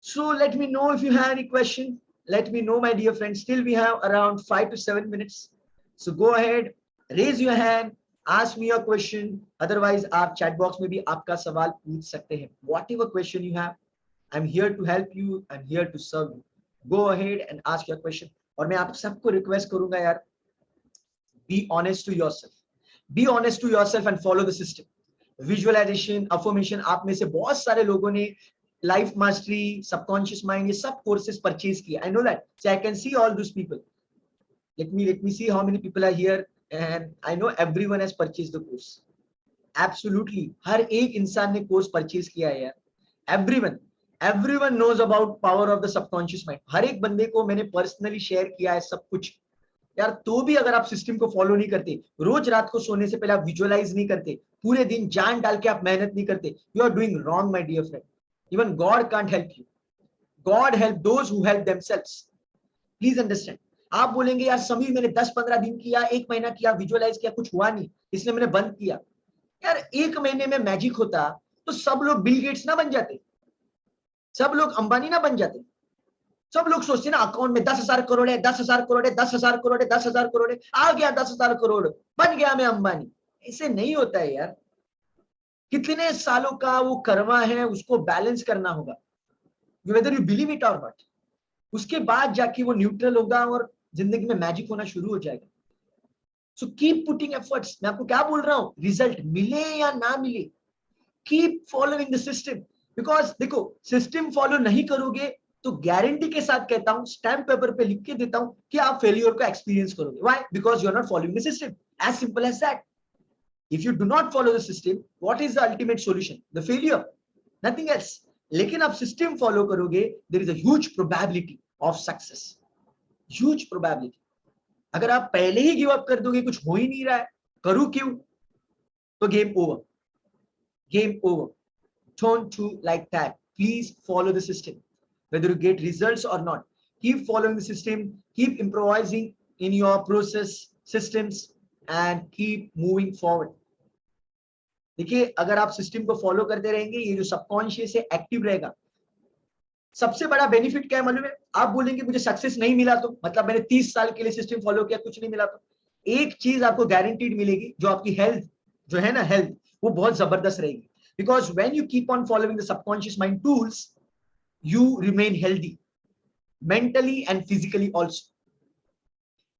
So let me know if you have any question, let me know my dear friends, still we have around 5 to 7 minutes, so go ahead, raise your hand, ask me your question, otherwise आप chat box में भी आपका सवाल पूछ सकते हैं। whatever question you have, I'm here to help you, I'm here to serve you, go ahead and ask your question। और मैं आप सबको रिक्वेस्ट करूंगा यार, be honest to yourself, be honest to yourself and follow the system। Visualisation, affirmation, आप में से बहुत सारे लोगों ने लाइफ मास्टरी, सबकॉन्शियस माइंड, ये सब कोर्सेज परचेज किया, I know that, so I can see all those people. let me see how many people are here, and I know everyone has purchased the course, absolutely हर एक इंसान ने कोर्स परचेज किया है यार, everyone knows about power of the subconscious mind। हर एक बंदे को मैंने पर्सनली शेयर किया है सब कुछ यार। तो भी अगर आप सिस्टम को फॉलो नहीं करते, रोज रात को सोने से पहले आप विजुअलाइज नहीं करते, पूरे दिन जान डाल के आप मेहनत नहीं करते, you are doing wrong my dear friend. Even God can't help you, God help those who help themselves, please understand. आप बोलेंगे यार समीर मैंने 10-15 दिन किया, 1 महीना किया, विजुअलाइज किया, कुछ हुआ नहीं इसलिए मैंने बंद किया। यार 1 महीने में मैजिक होता तो सब लोग बिल गेट्स ना बन जाते, सब लोग अंबानी ना बन जाते। सब लोग सोचते हैं ना अकाउंट में 10,000 करोड़ है, 10,000 करोड़ है, 10,000 करोड़ है, 10,000 करोड़ है, आ गया 10,000 करोड़, बन गया मैं अंबानी। ऐसे नहीं होता है यार। कितने सालों का वो कर्मा है, उसको बैलेंस करना होगा, वेदर यू बिलीव इट और नॉट। उसके बाद जाके वो न्यूट्रल होगा और जिंदगी में मैजिक होना शुरू हो जाएगा। So keep putting efforts. मैं आपको क्या बोल रहा हूं, रिजल्ट मिले या ना मिले, keep following the system. Because देखो, सिस्टम फॉलो नहीं करोगे तो गारंटी के साथ कहता हूं, स्टैम्प पेपर पे लिख के देता हूं कि आप फेलियर को एक्सपीरियंस करोगे। Why? Because you are not following the system. As simple as that. If you do not follow the system, what is the ultimate solution? The failure, nothing else. लेकिन आप सिस्टम फॉलो करोगे, there is a huge probability of success, huge probability. अगर आप पहले ही गिव अप कर दोगे, कुछ हो ही नहीं रहा है, करूं क्यों, तो game over, game over. Don't do like that. Please follow the system, whether you get results or not. Keep following the system, keep improvising in your process systems, and keep moving forward. देखिए, अगर आप सिस्टम को फॉलो करते रहेंगे, ये जो सबकॉन्शियस है एक्टिव रहेगा। सबसे बड़ा बेनिफिट क्या है मालूम है? आप बोलेंगे मुझे सक्सेस नहीं मिला, तो मतलब मैंने 30 साल के लिए सिस्टम फॉलो किया, कुछ नहीं मिला, तो एक चीज आपको गारंटीड मिलेगी, जो आपकी हेल्थ जो है ना, हेल्थ वो बहुत जबरदस्त रहेगी। Because when you keep on following the subconscious mind tools, you remain healthy mentally and physically also.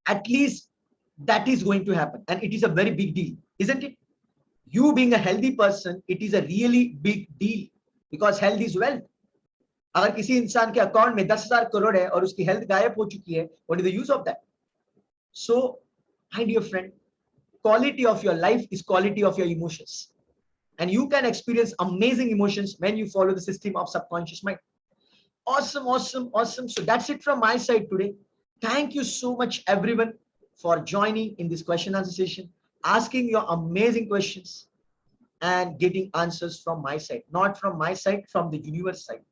At least that is going to happen, and it is a very big deal, isn't it? You being a healthy person, it is a really big deal, because health is wealth. अगर किसी इंसान के अकाउंट में 10,000 करोड़ है और उसकी हेल्थ गायब हो चुकी है, what is the use of that? So my dear friend, quality of your life is quality of your emotions, and you can experience amazing emotions when you follow the system of subconscious mind. Awesome, awesome, awesome. So that's it from my side today. Thank you so much, everyone, for joining in this question answer session, asking your amazing questions and getting answers from my side. Not from my side, from the universe side.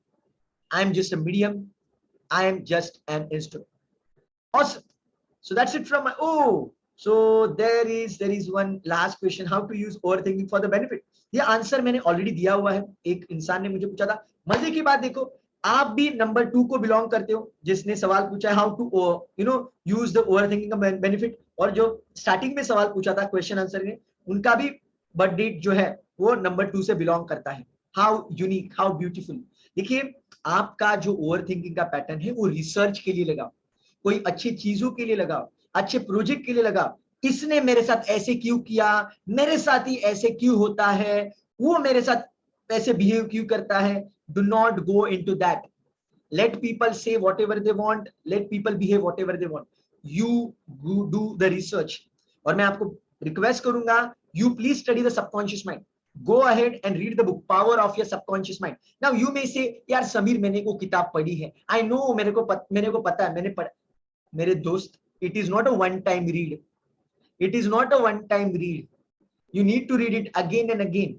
I'm just a medium. I am just an instrument. Awesome. So that's it from my. Oh, so there is one last question. How to use overthinking for the benefit? ये आंसर मैंने ऑलरेडी दिया हुआ है। एक इंसान ने मुझे पूछा था। मजे की बात देखो, आप भी नंबर 2 को बिलोंग करते हो, जिसने सवाल पूछा है how to use the overthinking का बेनिफिट। और जो स्टार्टिंग में सवाल पूछा था क्वेश्चन आंसर में, उनका भी बर्थ डेट जो है वो नंबर 2 से बिलोंग करता है। How unique, how beautiful. देखिए, आपका जो ओवरथिंकिंग का पैटर्न है वो रिसर्च के लिए लगाओ, कोई अच्छी चीजों के लिए लगाओ, अच्छे प्रोजेक्ट के लिए लगाओ। इसने मेरे साथ ऐसे क्यों किया, मेरे साथ ही ऐसे क्यों होता है, वो मेरे साथ ऐसे बिहेव क्यों करता है। Do not go into that. Let people say whatever they want, let people behave whatever they want. You do the research. और मैं आपको रिक्वेस्ट करूंगा, you please study the subconscious mind. Go ahead and read the book Power of Your Subconscious Mind. Now you may say, यार समीर मैंने वो किताब पढ़ी है, I know, मेरे को पता है, मैंने पढ़ा। मेरे दोस्त, it is not a one time read. It is not a one time read. You need to read it again and again.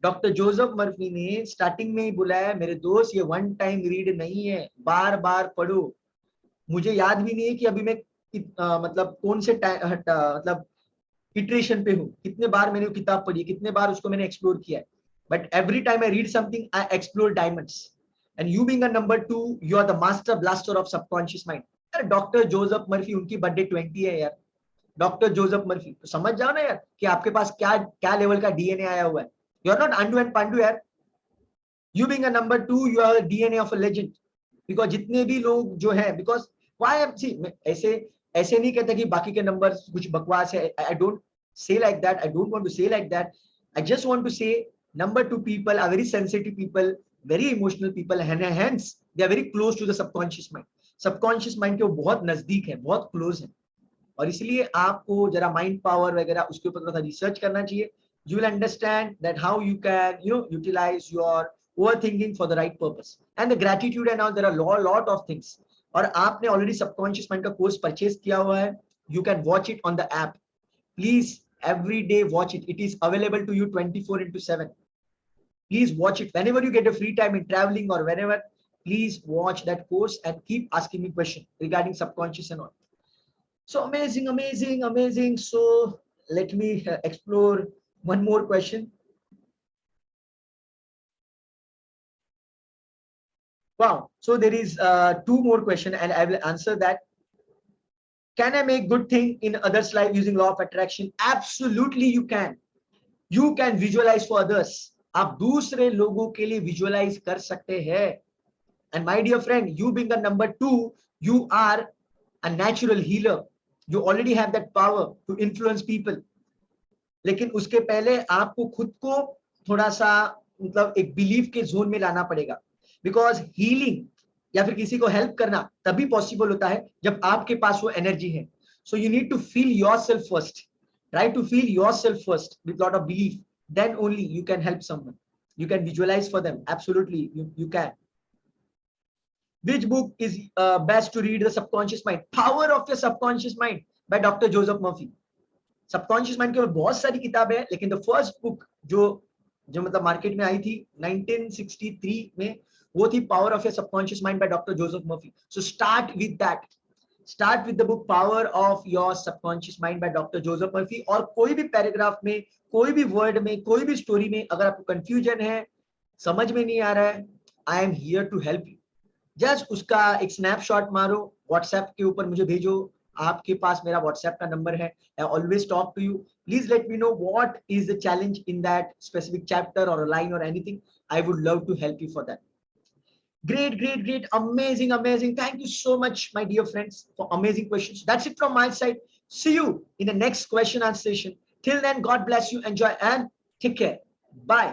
Doctor Joseph Murphy ने स्टार्टिंग में ही बोला है, मेरे दोस्त ये वन टाइम रीड नहीं है, बार बार पढ़ो। मुझे याद भी नहीं है कि अभी मैं मतलब कौन से मतलब इटरेशन पे हूँ, कितने बार मैंने वो किताब पढ़ी है, कितने बार उसको मैंने एक्सप्लोर किया है। But every time I read something, I explore diamonds. And you being a number 2, you are the master blaster of subconscious mind. यार डॉक्टर जोसेफ मर्फी, उनकी बर्थडे 20 है यार, डॉक्टर जोसेफ मर्फी। तो समझ जाओ ना यार कि आपके पास क्या क्या लेवल का डीएनए आया हुआ है। यू आर नॉट अंडू एंड पांडू यार। You being a number 2, you are DNA of a legend. Because जितने भी लोग जो है, बिकॉज व्हाई एम सी, ऐसे ऐसे नहीं कहता कि बाकी के नंबर कुछ बकवास है। I don't say like that, I don't want to say like that. I just want to say number 2 people are very sensitive people, very emotional people, and hence they are very close to the subconscious mind. Subconscious mind के वो बहुत नजदीक है, बहुत क्लोज है। और इसलिए आपको जरा माइंड पावर वगैरह उसके ऊपर थोड़ा सा रिसर्च करना चाहिए। You will understand that how you can utilize your overthinking for the right purpose and the gratitude and all. There are lot of things. और आपने ऑलरेडी सबकॉन्शियस माइंड का कोर्स परचेज किया हुआ है, you can watch it on the app. Please every day watch it. It is available to you 24/7. Please watch it whenever you get a free time in traveling or whenever. Please watch that course and keep asking me questions regarding subconscious and all. So amazing, amazing, amazing. So let me explore one more question. Wow. So there is two more questions and I will answer that. Can I make good thing in others' life using law of attraction? Absolutely you can. You can visualize for others. आप दूसरे लोगों के लिए visualize कर सकते हैं. And my dear friend, you being a number 2, you are a natural healer. You already have that power to influence people. लेकिन उसके पहले आपको खुद को थोड़ा सा मतलब एक बिलीफ के जोन में लाना पड़ेगा. बिकॉज हीलिंग या फिर किसी को हेल्प करना तभी पॉसिबल होता है जब आपके पास वो एनर्जी है. So you need to feel yourself first. Try to feel yourself first with lot of belief. Then only you can help someone. You can visualize for them. Absolutely, you can. Which book is best to read? The Subconscious Mind. Power of your Subconscious Mind by Dr. Joseph Murphy. Subconscious Mind के ऊपर बहुत सारी किताबें हैं, लेकिन the first book जो मतलब मार्केट में आई थी 1963 में, वो थी Power of your Subconscious Mind by Dr. Joseph Murphy. So start with that. Start with the book Power of Your Subconscious Mind by Dr. Joseph Murphy. और कोई भी पैराग्राफ में, कोई भी वर्ड में, कोई भी स्टोरी में अगर आपको कंफ्यूजन है, समझ में नहीं आ रहा है, I am here to help you. Just उसका एक स्नैपशॉट मारो, व्हाट्सएप के ऊपर मुझे भेजो. आपके पास मेरा व्हाट्सएप का नंबर है. I always talk to you. Please let me know what is the challenge in that specific chapter और लाइन और anything. I would love to help you for that. Great, amazing. Thank you so much, my dear friends, for amazing questions. That's it from my side. See you in the next question and session. Till then, God bless you, enjoy and take care. Bye.